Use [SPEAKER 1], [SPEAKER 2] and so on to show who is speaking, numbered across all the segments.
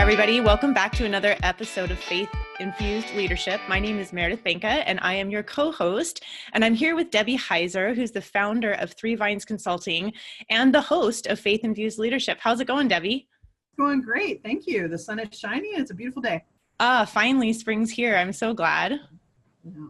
[SPEAKER 1] everybody. Welcome back to another episode of Faith Infused Leadership. My name is Meredith Benka, and I am your co-host. And I'm here with Debbie Heiser, who's the founder of Three Vines Consulting and the host of Faith Infused Leadership. How's it going, Debbie?
[SPEAKER 2] Going great. Thank you. The sun is shining. It's a beautiful day.
[SPEAKER 1] Finally, spring's here. I'm so glad.
[SPEAKER 2] Yeah.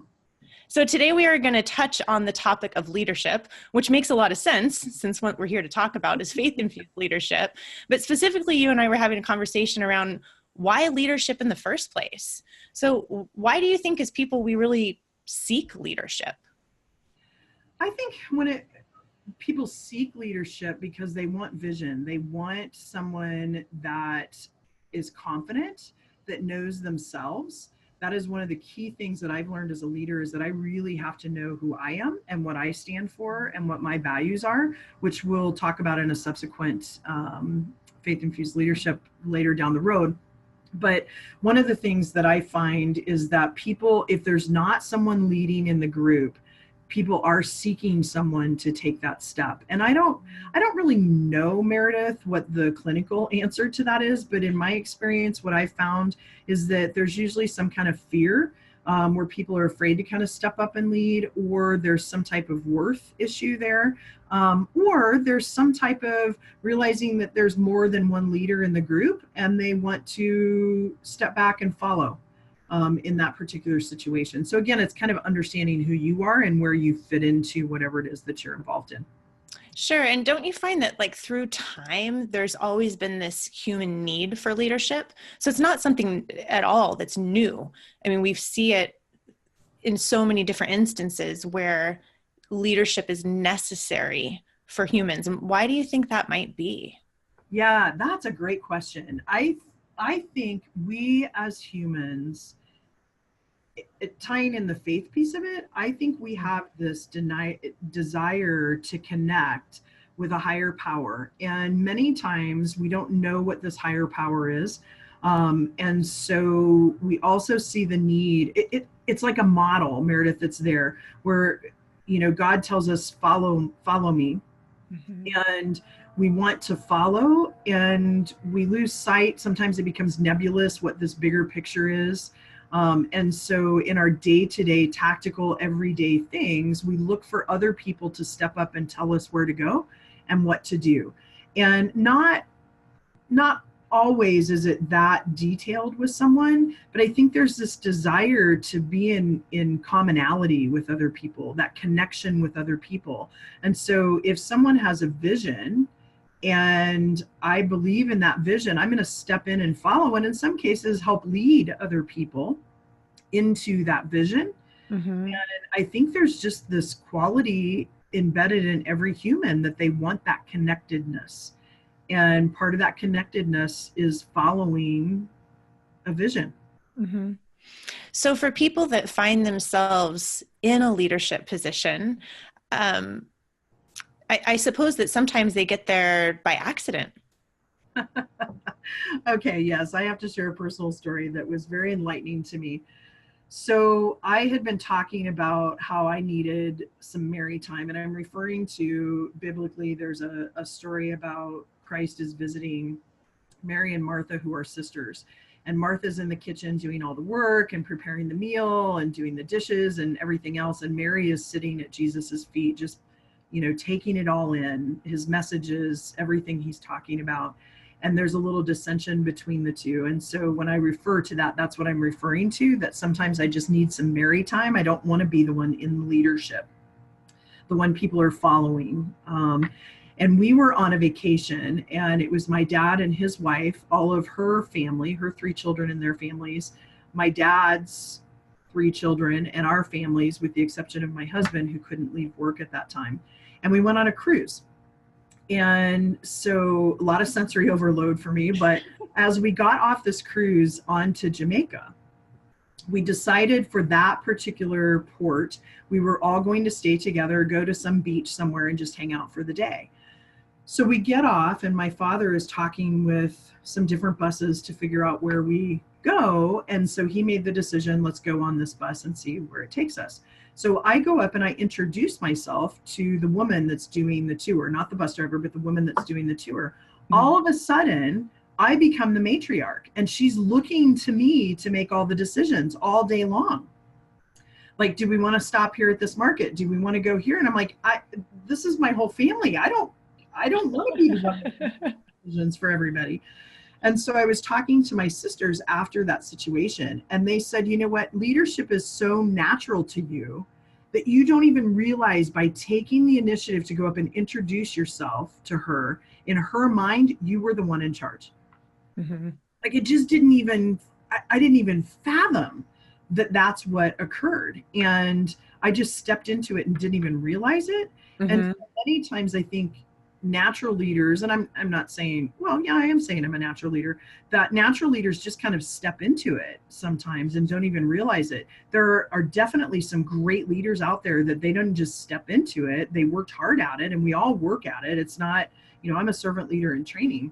[SPEAKER 1] So today we are going to touch on the topic of leadership, which makes a lot of sense since what we're here to talk about is faith-infused leadership. But specifically, you and I were having a conversation around why leadership in the first place. So why do you think as people we really seek leadership?
[SPEAKER 2] I think people seek leadership because they want vision. They want someone that is confident, that knows themselves. That is one of the key things that I've learned as a leader, is that I really have to know who I am and what I stand for and what my values are, which we'll talk about in a subsequent faith-infused leadership later down the road. But one of the things that I find is that people, if there's not someone leading in the group, people are seeking someone to take that step. And I don't really know, Meredith, what the clinical answer to that is, but in my experience, what I found is that there's usually some kind of fear where people are afraid to kind of step up and lead, or there's some type of worth issue there, or there's some type of realizing that there's more than one leader in the group and they want to step back and follow in that particular situation. So again, it's kind of understanding who you are and where you fit into whatever it is that you're involved in.
[SPEAKER 1] Sure. And don't you find that like through time, there's always been this human need for leadership? So it's not something at all that's new. I mean, we see it in so many different instances where leadership is necessary for humans. And why do you think that might be?
[SPEAKER 2] Yeah, that's a great question. I think we as humans, tying in the faith piece of it, I think we have this desire to connect with a higher power. And many times we don't know what this higher power is. And so we also see the need. It's like a model, Meredith, that's there where, God tells us, follow me. Mm-hmm. And we want to follow, and we lose sight. Sometimes it becomes nebulous what this bigger picture is. And so in our day-to-day tactical everyday things, we look for other people to step up and tell us where to go and what to do. And not always is it that detailed with someone, but I think there's this desire to be in commonality with other people, that connection with other people. And so if someone has a vision and I believe in that vision, I'm going to step in and follow, and in some cases help lead other people into that vision. Mm-hmm. And I think there's just this quality embedded in every human that they want that connectedness. And part of that connectedness is following a vision.
[SPEAKER 1] Mm-hmm. So for people that find themselves in a leadership position, I suppose that sometimes they get there by accident.
[SPEAKER 2] Okay, yes, I have to share a personal story that was very enlightening to me. So I had been talking about how I needed some Mary time, and I'm referring to biblically, there's a story about Christ is visiting Mary and Martha, who are sisters. And Martha's in the kitchen doing all the work and preparing the meal and doing the dishes and everything else. And Mary is sitting at Jesus's feet, just taking it all in, his messages, everything he's talking about. And there's a little dissension between the two. And so when I refer to that, that's what I'm referring to, that sometimes I just need some Mary time. I don't want to be the one in leadership, the one people are following. And we were on a vacation, and it was my dad and his wife, all of her family, her 3 children and their families, my dad's 3 children and our families, with the exception of my husband, who couldn't leave work at that time. And we went on a cruise. And so a lot of sensory overload for me, but as we got off this cruise onto Jamaica, we decided for that particular port, we were all going to stay together, go to some beach somewhere and just hang out for the day. So we get off, and my father is talking with some different buses to figure out where we go. And so he made the decision, let's go on this bus and see where it takes us. So I go up and I introduce myself to the woman that's doing the tour, not the bus driver, but the woman that's doing the tour. Mm-hmm. All of a sudden, I become the matriarch, and she's looking to me to make all the decisions all day long. Like, do we want to stop here at this market? Do we want to go here? And I'm like, this is my whole family. I don't want to be the one that makes decisions for everybody. And so I was talking to my sisters after that situation, and they said, you know what, leadership is so natural to you that you don't even realize, by taking the initiative to go up and introduce yourself to her, in her mind, you were the one in charge. Mm-hmm. Like, it just didn't even, I didn't even fathom that that's what occurred. And I just stepped into it and didn't even realize it. Mm-hmm. And many times I think natural leaders, and I'm not saying, well, yeah, I am saying I'm a natural leader, that natural leaders just kind of step into it sometimes and don't even realize it. There are definitely some great leaders out there that they don't just step into it. They worked hard at it, and we all work at it. It's not, I'm a servant leader in training,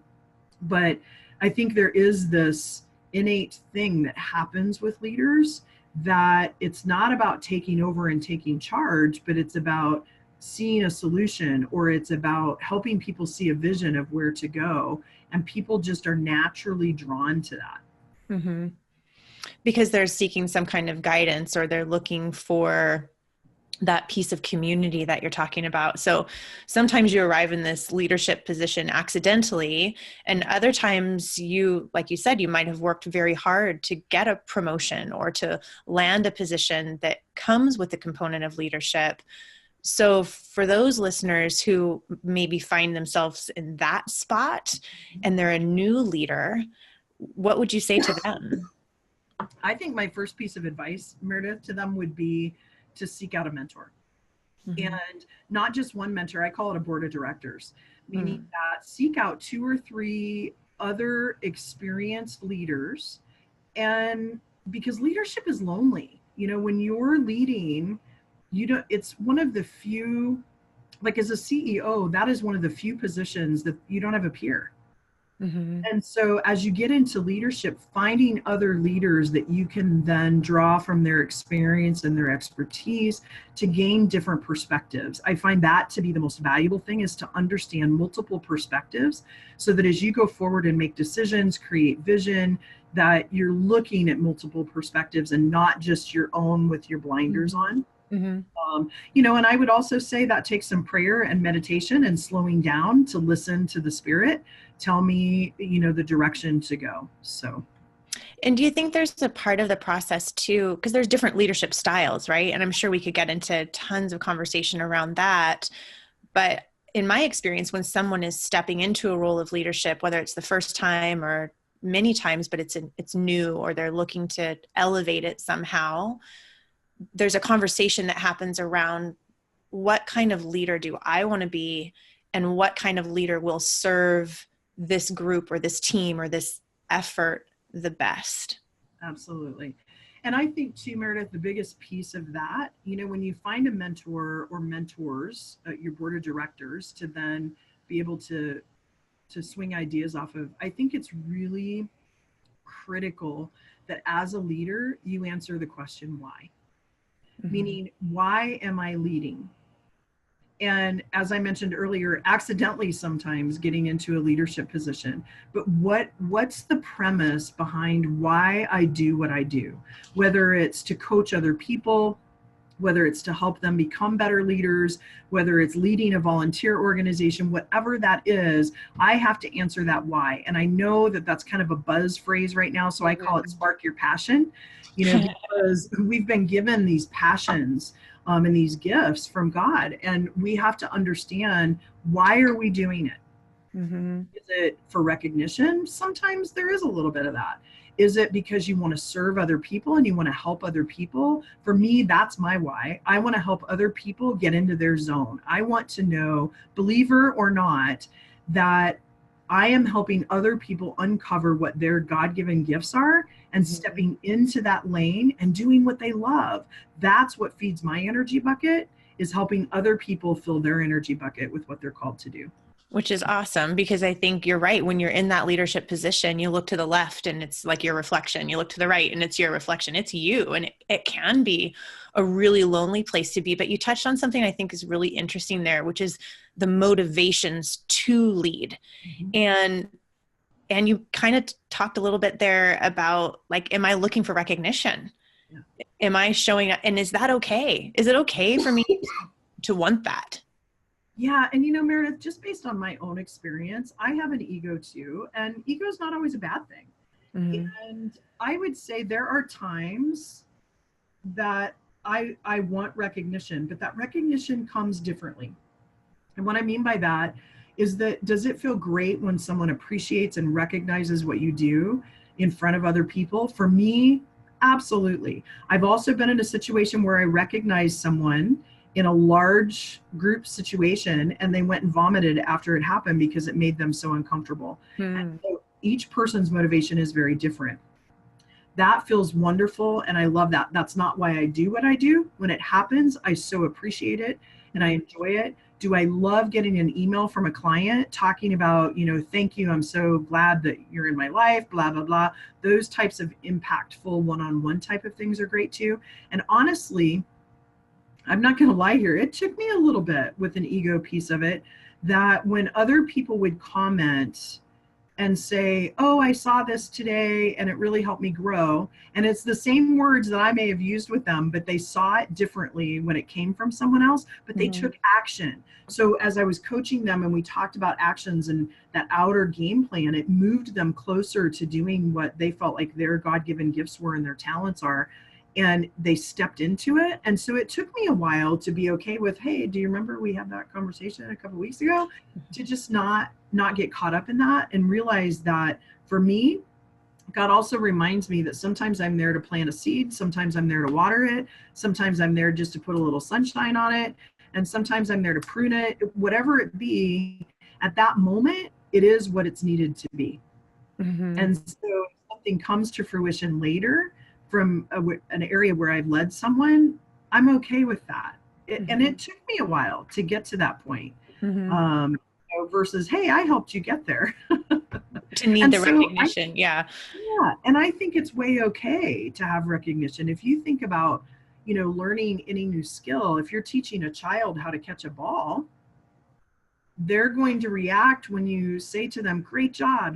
[SPEAKER 2] but I think there is this innate thing that happens with leaders, that it's not about taking over and taking charge, but it's about seeing a solution, or it's about helping people see a vision of where to go. And people just are naturally drawn to that.
[SPEAKER 1] Mm-hmm. Because they're seeking some kind of guidance, or they're looking for that piece of community that you're talking about. So sometimes you arrive in this leadership position accidentally, and other times you, like you said, you might have worked very hard to get a promotion or to land a position that comes with the component of leadership. So for those listeners who maybe find themselves in that spot and they're a new leader, what would you say to them?
[SPEAKER 2] I think my first piece of advice, Meredith, to them would be to seek out a mentor. Mm-hmm. And not just one mentor, I call it a board of directors, meaning that seek out 2 or 3 other experienced leaders. And because leadership is lonely, when you're leading, it's one of the few, like as a CEO, that is one of the few positions that you don't have a peer. Mm-hmm. And so as you get into leadership, finding other leaders that you can then draw from their experience and their expertise to gain different perspectives. I find that to be the most valuable thing, is to understand multiple perspectives, so that as you go forward and make decisions, create vision, that you're looking at multiple perspectives and not just your own with your blinders on. Mm-hmm. And I would also say that takes some prayer and meditation and slowing down to listen to the Spirit tell me, the direction to go. So.
[SPEAKER 1] And do you think there's a part of the process too, because there's different leadership styles, right? And I'm sure we could get into tons of conversation around that. But in my experience, when someone is stepping into a role of leadership, whether it's the first time or many times, but it's new, or they're looking to elevate it somehow, there's a conversation that happens around, what kind of leader do I want to be, and what kind of leader will serve this group or this team or this effort the best?
[SPEAKER 2] Absolutely. And I think too, Meredith, the biggest piece of that, when you find a mentor or mentors, your board of directors, to then be able to swing ideas off of, I think it's really critical that as a leader, you answer the question, why? Mm-hmm. Meaning, why am I leading? And as I mentioned earlier, accidentally sometimes getting into a leadership position. But what's the premise behind why I do what I do? Whether it's to coach other people, whether it's to help them become better leaders, whether it's leading a volunteer organization, whatever that is, I have to answer that why. And I know that that's kind of a buzz phrase right now, so I call it spark your passion, because we've been given these passions and these gifts from God, and we have to understand, why are we doing it? Mm-hmm. Is it for recognition? Sometimes there is a little bit of that. Is it because you want to serve other people and you want to help other people? For me, that's my why. I want to help other people get into their zone. I want to know, believer or not, that I am helping other people uncover what their God-given gifts are and stepping into that lane and doing what they love. That's what feeds my energy bucket, is helping other people fill their energy bucket with what they're called to do.
[SPEAKER 1] Which is awesome, because I think you're right. When you're in that leadership position, you look to the left and it's like your reflection. You look to the right and it's your reflection. It's you. And it can be a really lonely place to be. But you touched on something I think is really interesting there, which is the motivations to lead. Mm-hmm. And And you kind of talked a little bit there about like, am I looking for recognition?
[SPEAKER 2] Yeah.
[SPEAKER 1] Am I showing up? And is that okay? Is it okay for me to want that?
[SPEAKER 2] Yeah. And Meredith, just based on my own experience, I have an ego too, and ego is not always a bad thing.
[SPEAKER 1] Mm-hmm.
[SPEAKER 2] And I would say there are times that I want recognition, but that recognition comes differently. And what I mean by that is that, does it feel great when someone appreciates and recognizes what you do in front of other people? For me, absolutely. I've also been in a situation where I recognized someone in a large group situation and they went and vomited after it happened because it made them so uncomfortable. And
[SPEAKER 1] Mm-hmm.
[SPEAKER 2] so each person's motivation is very different. That feels wonderful, and I love that. That's not why I do what I do. When it happens, I so appreciate it and I enjoy it. Do I love getting an email from a client talking about, thank you, I'm so glad that you're in my life, blah blah blah. Those types of impactful one-on-one type of things are great too. And honestly, I'm not going to lie here, it took me a little bit with an ego piece of it, that when other people would comment and say, oh, I saw this today and it really helped me grow. And it's the same words that I may have used with them, but they saw it differently when it came from someone else, but they took action. So as I was coaching them and we talked about actions and that outer game plan, it moved them closer to doing what they felt like their God-given gifts were and their talents are. And they stepped into it. And so it took me a while to be okay with, hey, do you remember we had that conversation a couple of weeks ago? To just not get caught up in that and realize that for me, God also reminds me that sometimes I'm there to plant a seed, sometimes I'm there to water it, sometimes I'm there just to put a little sunshine on it, and sometimes I'm there to prune it. Whatever it be, at that moment, it is what it's needed to be.
[SPEAKER 1] Mm-hmm.
[SPEAKER 2] And so if something comes to fruition later from an area where I've led someone, I'm okay with that. And it took me a while to get to that point.
[SPEAKER 1] Mm-hmm.
[SPEAKER 2] Versus, hey, I helped you get there.
[SPEAKER 1] To need
[SPEAKER 2] And
[SPEAKER 1] the
[SPEAKER 2] so
[SPEAKER 1] recognition. Yeah.
[SPEAKER 2] and I think it's way okay to have recognition. If you think about, learning any new skill, if you're teaching a child how to catch a ball, they're going to react when you say to them, great job,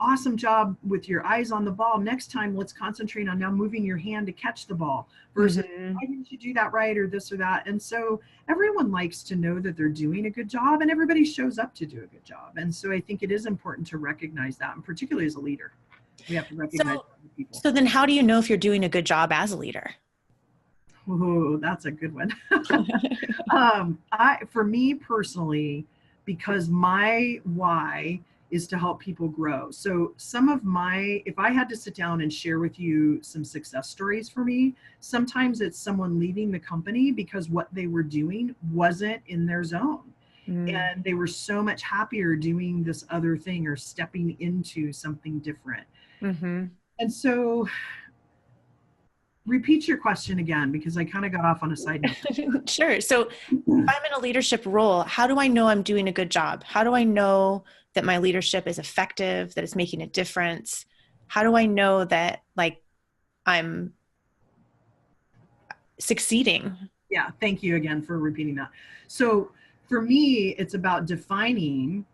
[SPEAKER 2] awesome job with your eyes on the ball. Next time, let's concentrate on now moving your hand to catch the ball versus why didn't you do that right or this or that. And so everyone likes to know that they're doing a good job and everybody shows up to do a good job. And so I think it is important to recognize that, and particularly as a leader, we have to recognize other people.
[SPEAKER 1] So then how do you know if you're doing a good job as a leader?
[SPEAKER 2] Oh, that's a good one. For me personally, because my why is to help people grow. So if I had to sit down and share with you some success stories for me, sometimes it's someone leaving the company because what they were doing wasn't in their zone. And they were so much happier doing this other thing or stepping into something different. And so repeat your question again, because I kind of got off on a side note.
[SPEAKER 1] Sure. So if I'm in a leadership role, how do I know I'm doing a good job? How do I know that my leadership is effective, that it's making a difference? How do I know that like I'm succeeding?
[SPEAKER 2] Yeah, thank you again for repeating that. So for me, it's about defining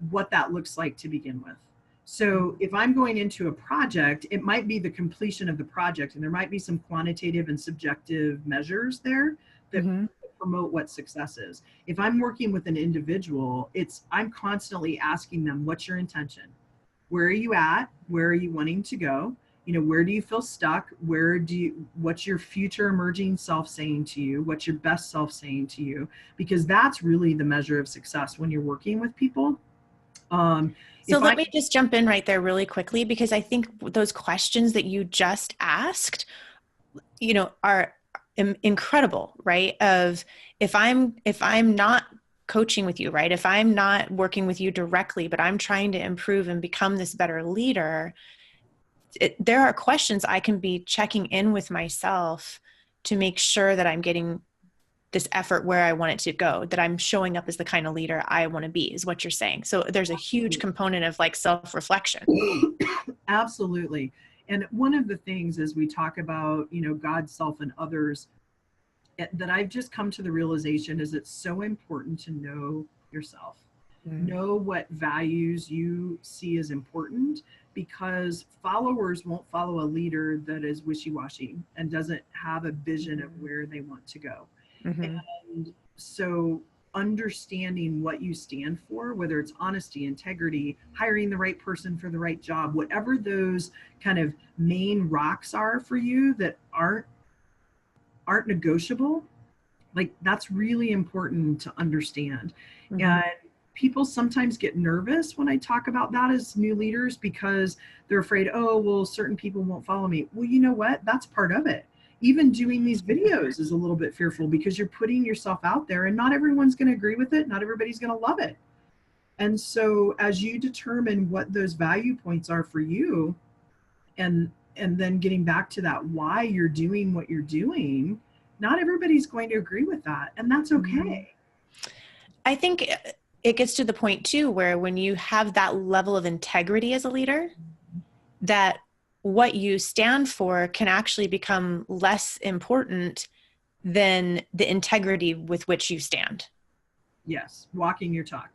[SPEAKER 2] what that looks like to begin with. So if I'm going into a project, it might be the completion of the project, and there might be some quantitative and subjective measures there that promote what success is. If I'm working with an individual, I'm constantly asking them, what's your intention? Where are you at? Where are you wanting to go? Where do you feel stuck? What's your future emerging self saying to you? What's your best self saying to you? Because that's really the measure of success when you're working with people.
[SPEAKER 1] So let me just jump in right there really quickly, because I think those questions that you just asked, are incredible, right? Of if I'm not coaching with you, right? If I'm not working with you directly, but I'm trying to improve and become this better leader, there are questions I can be checking in with myself to make sure that I'm getting this effort where I want it to go, that I'm showing up as the kind of leader I want to be, is what you're saying. So there's a huge component of like self-reflection.
[SPEAKER 2] Absolutely. And one of the things as we talk about, God, self, and others, that I've just come to the realization is it's so important to know yourself.
[SPEAKER 1] Mm.
[SPEAKER 2] Know what values you see as important, because followers won't follow a leader that is wishy-washy and doesn't have a vision of where they want to go.
[SPEAKER 1] Mm-hmm.
[SPEAKER 2] And so understanding what you stand for, whether it's honesty, integrity, hiring the right person for the right job, whatever those kind of main rocks are for you that aren't negotiable, like that's really important to understand.
[SPEAKER 1] Mm-hmm.
[SPEAKER 2] And people sometimes get nervous when I talk about that as new leaders because they're afraid, oh, well, certain people won't follow me. Well, you know what? That's part of it. Even doing these videos is a little bit fearful because you're putting yourself out there and not everyone's going to agree with it. Not everybody's going to love it. And so as you determine what those value points are for you, and then getting back to that why you're doing what you're doing, not everybody's going to agree with that, and that's okay.
[SPEAKER 1] I think it gets to the point too where when you have that level of integrity as a leader, that what you stand for can actually become less important than the integrity with which you stand.
[SPEAKER 2] Yes, walking your talk.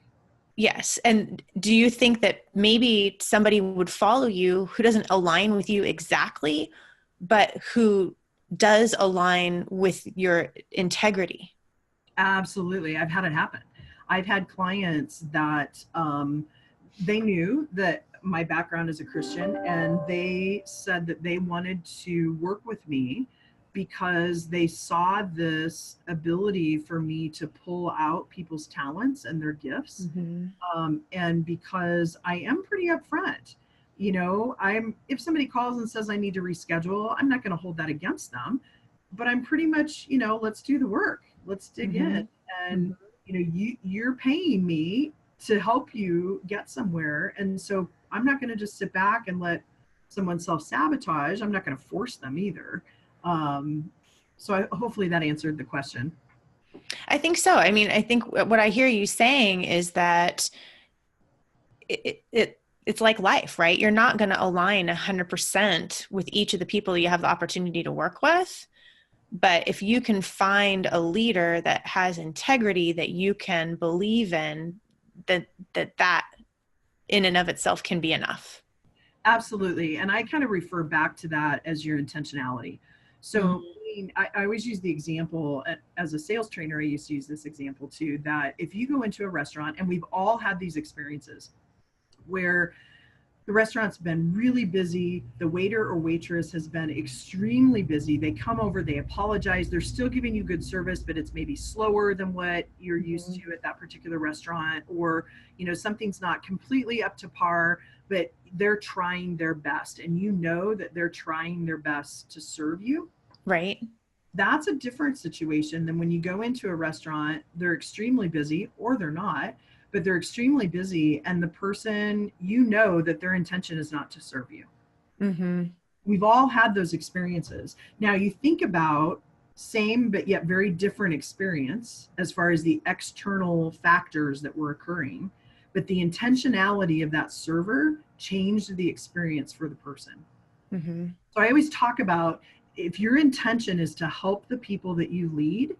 [SPEAKER 1] Yes. And do you think that maybe somebody would follow you who doesn't align with you exactly, but who does align with your integrity?
[SPEAKER 2] Absolutely, I've had it happen. I've had clients that they knew that my background is a Christian, and they said that they wanted to work with me because they saw this ability for me to pull out people's talents and their gifts.
[SPEAKER 1] Mm-hmm.
[SPEAKER 2] And because I am pretty upfront, you know, I'm if somebody calls and says I need to reschedule, I'm not going to hold that against them, but I'm pretty much, you know, let's do the work, let's dig
[SPEAKER 1] Mm-hmm.
[SPEAKER 2] in. And you know, you're paying me to help you get somewhere, and so I'm not going to just sit back and let someone self-sabotage. I'm not going to force them either. So hopefully that answered the question.
[SPEAKER 1] I think so. I mean, I think what I hear you saying is that it's like life, right? You're not going to align 100% with each of the people you have the opportunity to work with. But if you can find a leader that has integrity that you can believe in, that in and of itself can be enough.
[SPEAKER 2] Absolutely. And I kind of refer back to that as your intentionality. So I always use the example as a sales trainer. I used to use this example too, that if you go into a restaurant, and we've all had these experiences where the restaurant's been really busy, the waiter or waitress has been extremely busy. They come over, they apologize, they're still giving you good service, but it's maybe slower than what you're used to at that particular restaurant, or you know, something's not completely up to par, but they're trying their best, and you know that they're trying their best to serve you.
[SPEAKER 1] Right.
[SPEAKER 2] That's a different situation than when you go into a restaurant, they're extremely busy, or they're not, but they're extremely busy, and the person, you know that their intention is not to serve you.
[SPEAKER 1] Mm-hmm.
[SPEAKER 2] We've all had those experiences. Now you think about same but yet very different experience as far as the external factors that were occurring, but the intentionality of that server changed the experience for the person.
[SPEAKER 1] Mm-hmm.
[SPEAKER 2] So I always talk about, if your intention is to help the people that you lead,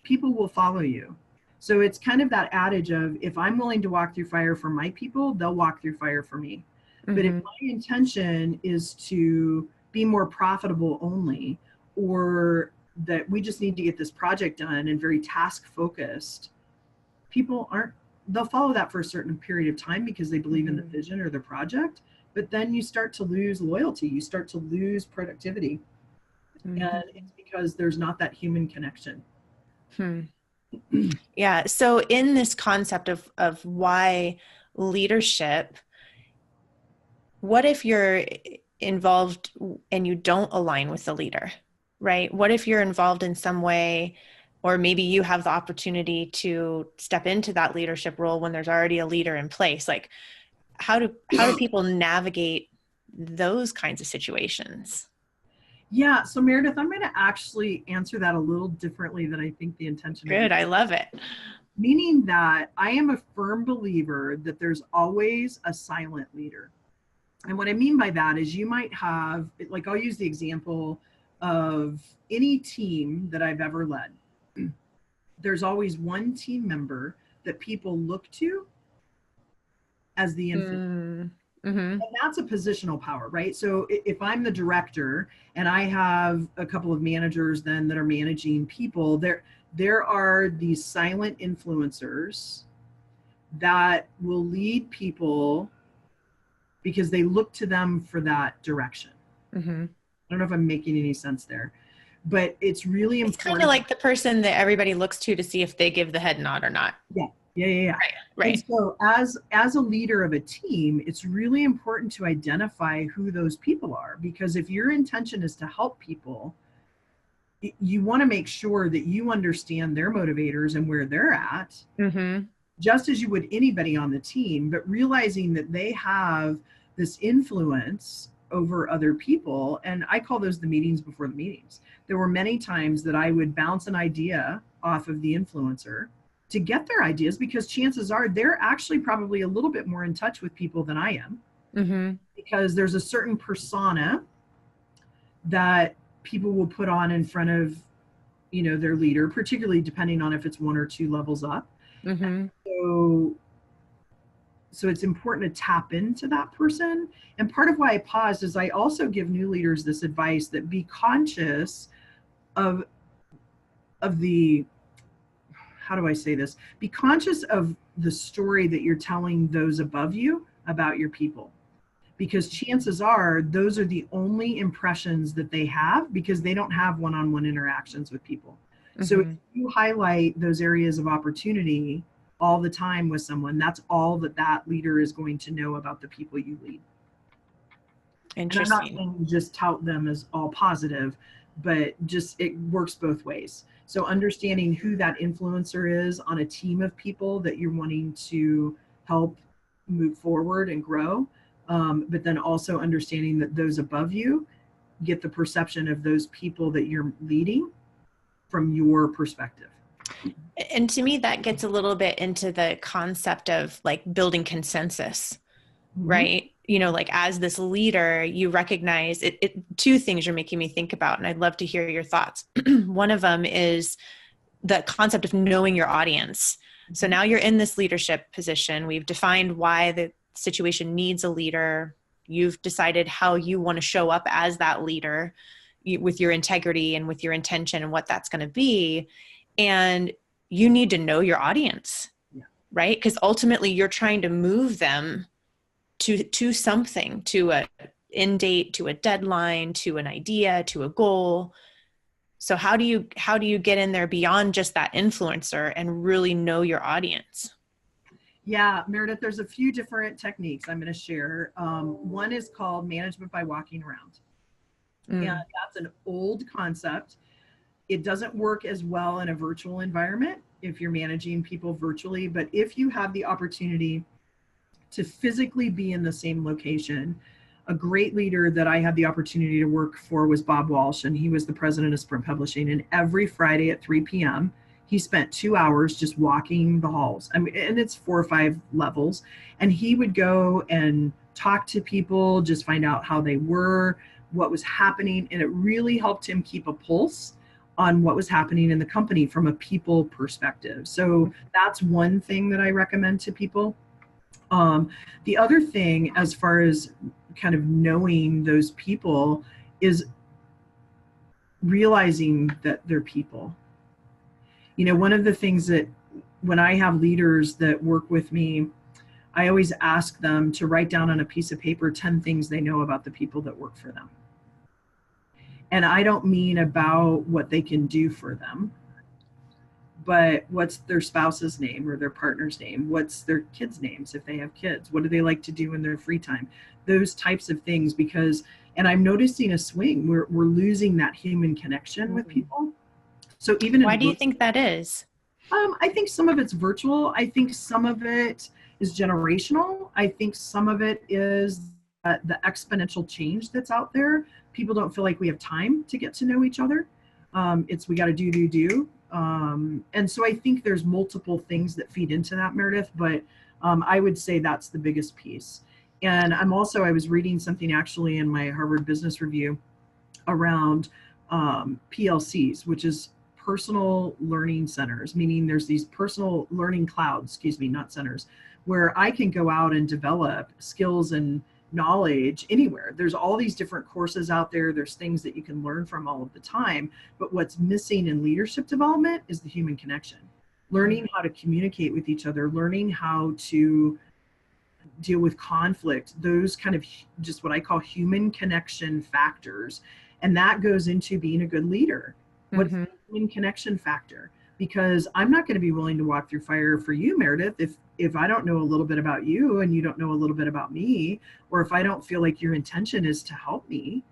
[SPEAKER 2] people will follow you. So it's kind of that adage of, if I'm willing to walk through fire for my people, they'll walk through fire for me. But if
[SPEAKER 1] Mm-hmm.
[SPEAKER 2] my intention is to be more profitable only, or that we just need to get this project done and very task focused, people aren't, they'll follow that for a certain period of time because they believe in the vision or the project. But then you start to lose loyalty, you start to lose productivity.
[SPEAKER 1] Mm-hmm.
[SPEAKER 2] And it's because there's not that human connection.
[SPEAKER 1] Hmm. Yeah. So in this concept of why leadership, what if you're involved and you don't align with the leader, right? What if you're involved in some way, or maybe you have the opportunity to step into that leadership role when there's already a leader in place? Like, how do people navigate those kinds of situations?
[SPEAKER 2] Yeah, so Meredith, I'm going to actually answer that a little differently than I think the intention of your,
[SPEAKER 1] Good. I love it.
[SPEAKER 2] meaning that I am a firm believer that there's always a silent leader. And what I mean by that is, you might have, like, I'll use the example of any team that I've ever led. There's always one team member that people look to as the influencer. And that's a positional power, right? So if I'm the director and I have a couple of managers then that are managing people, there are these silent influencers that will lead people because they look to them for that direction. I don't know if I'm making any sense there, but it's really important.
[SPEAKER 1] It's kind of like the person that everybody looks to see if they give the head nod or not.
[SPEAKER 2] Yeah.
[SPEAKER 1] Right.
[SPEAKER 2] And so as a leader of a team, it's really important to identify who those people are, because if your intention is to help people, you want to make sure that you understand their motivators and where they're at, just as you would anybody on the team, but realizing that they have this influence over other people. And I call those the meetings before the meetings. There were many times that I would bounce an idea off of the influencer to get their ideas, because chances are they're actually probably a little bit more in touch with people than I am, because there's a certain persona that people will put on in front of, their leader, particularly depending on if it's 1 or 2 levels up. So it's important to tap into that person. And part of why I paused is I also give new leaders this advice that be conscious of the, how do I say this? Be conscious of the story that you're telling those above you about your people, because chances are those are the only impressions that they have, because they don't have one-on-one interactions with people. So if you highlight those areas of opportunity all the time with someone, that's all that leader is going to know about the people you lead.
[SPEAKER 1] Interesting.
[SPEAKER 2] And I'm not saying you just tout them as all positive, but just it works both ways. So understanding who that influencer is on a team of people that you're wanting to help move forward and grow, but then also understanding that those above you get the perception of those people that you're leading from your perspective.
[SPEAKER 1] And to me, that gets a little bit into the concept of like building consensus, right? Like as this leader, you recognize it. 2 things you're making me think about, and I'd love to hear your thoughts. One of them is the concept of knowing your audience. So now you're in this leadership position. We've defined why the situation needs a leader. You've decided how you want to show up as that leader with your integrity and with your intention and what that's going to be. And you need to know your audience, right? Because ultimately you're trying to move them to something, to a end date, to a deadline, to an idea, to a goal. So how do you get in there beyond just that influencer and really know your audience?
[SPEAKER 2] Yeah, Meredith, there's a few different techniques I'm going to share. One is called management by walking around. And that's an old concept. It doesn't work as well in a virtual environment if you're managing people virtually, but if you have the opportunity to physically be in the same location. A great leader that I had the opportunity to work for was Bob Walsh, and he was the president of Sprint Publishing. And every Friday at 3 p.m., he spent 2 hours just walking the halls. I mean, and it's 4 or 5 levels. And he would go and talk to people, just find out how they were, what was happening. And it really helped him keep a pulse on what was happening in the company from a people perspective. So that's one thing that I recommend to people. The other thing, as far as kind of knowing those people, is realizing that they're people. One of the things that when I have leaders that work with me, I always ask them to write down on a piece of paper 10 things they know about the people that work for them. And I don't mean about what they can do for them, but what's their spouse's name or their partner's name? What's their kids' names if they have kids? What do they like to do in their free time? Those types of things, and I'm noticing a swing. We're losing that human connection with people. So even
[SPEAKER 1] why do you think that is?
[SPEAKER 2] I think some of it's virtual. I think some of it is generational. I think some of it is the exponential change that's out there. People don't feel like we have time to get to know each other. We got to do. And so I think there's multiple things that feed into that, Meredith, but I would say that's the biggest piece. And I was reading something actually in my Harvard Business Review around PLCs, which is personal learning centers, meaning there's these personal learning clouds, not centers, where I can go out and develop skills and knowledge anywhere. There's all these different courses out there. There's things that you can learn from all of the time. But what's missing in leadership development is the human connection. Learning how to communicate with each other, learning how to deal with conflict, those kind of just what I call human connection factors. And that goes into being a good leader. What's the human connection factor? Because I'm not going to be willing to walk through fire for you, Meredith, if I don't know a little bit about you and you don't know a little bit about me, or if I don't feel like your intention is to help me.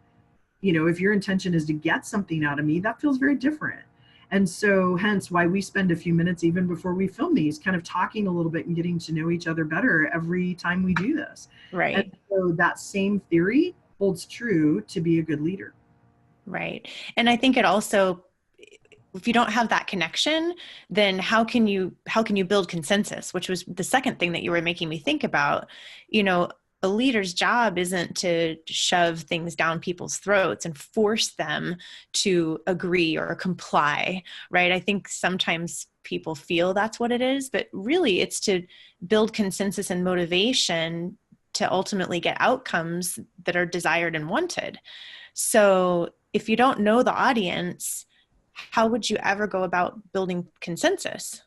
[SPEAKER 2] If your intention is to get something out of me, that feels very different. And so hence why we spend a few minutes even before we film these kind of talking a little bit and getting to know each other better every time we do this.
[SPEAKER 1] Right.
[SPEAKER 2] And so that same theory holds true to be a good leader.
[SPEAKER 1] Right. And I think it also, if you don't have that connection, then how can you build consensus, which was the second thing that you were making me think about. A leader's job isn't to shove things down people's throats and force them to agree or comply, right? I think sometimes people feel that's what it is, but really it's to build consensus and motivation to ultimately get outcomes that are desired and wanted. So if you don't know the audience, how would you ever go about building consensus?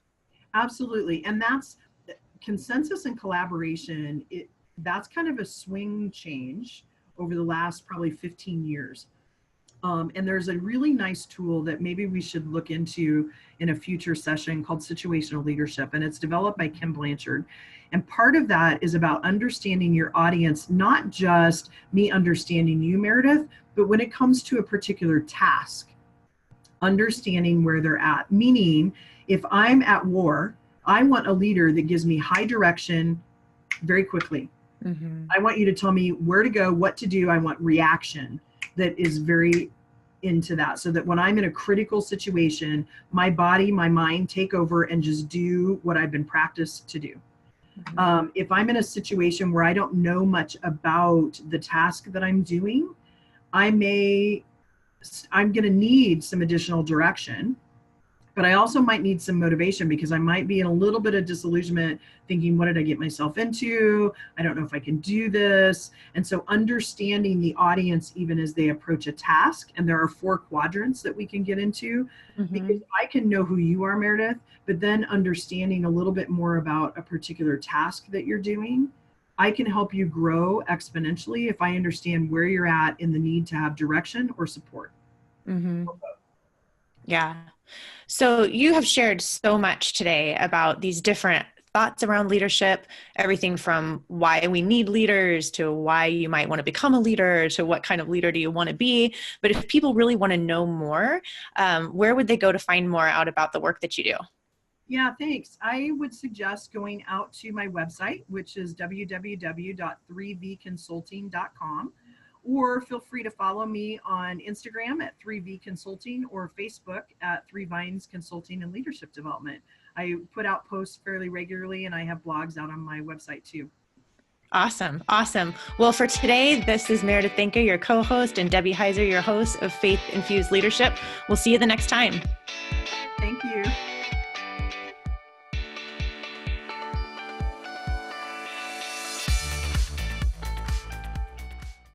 [SPEAKER 2] Absolutely. And that's consensus and collaboration. That's kind of a swing change over the last probably 15 years. And there's a really nice tool that maybe we should look into in a future session called situational leadership. And it's developed by Kim Blanchard. And part of that is about understanding your audience, not just me understanding you, Meredith, but when it comes to a particular task, understanding where they're at. Meaning, if I'm at war, I want a leader that gives me high direction very quickly. I want you to tell me where to go, what to do. I want reaction that is very into that, so that when I'm in a critical situation, my body, my mind take over and just do what I've been practiced to do. If I'm in a situation where I don't know much about the task that I'm doing, I'm going to need some additional direction, but I also might need some motivation because I might be in a little bit of disillusionment thinking, what did I get myself into? I don't know if I can do this. And so understanding the audience, even as they approach a task, and there are 4 quadrants that we can get into, because I can know who you are, Meredith, but then understanding a little bit more about a particular task that you're doing, I can help you grow exponentially if I understand where you're at in the need to have direction or support.
[SPEAKER 1] Yeah. So you have shared so much today about these different thoughts around leadership, everything from why we need leaders to why you might want to become a leader to what kind of leader do you want to be. But if people really want to know more, where would they go to find more out about the work that you do?
[SPEAKER 2] Yeah, thanks. I would suggest going out to my website, which is www.3vconsulting.com. Or feel free to follow me on Instagram at 3V Consulting or Facebook at 3 Vines Consulting and Leadership Development. I put out posts fairly regularly and I have blogs out on my website too.
[SPEAKER 1] Awesome. Awesome. Well, for today, this is Meredith Thinker, your co-host, and Debbie Heiser, your host of Faith Infused Leadership. We'll see you the next time.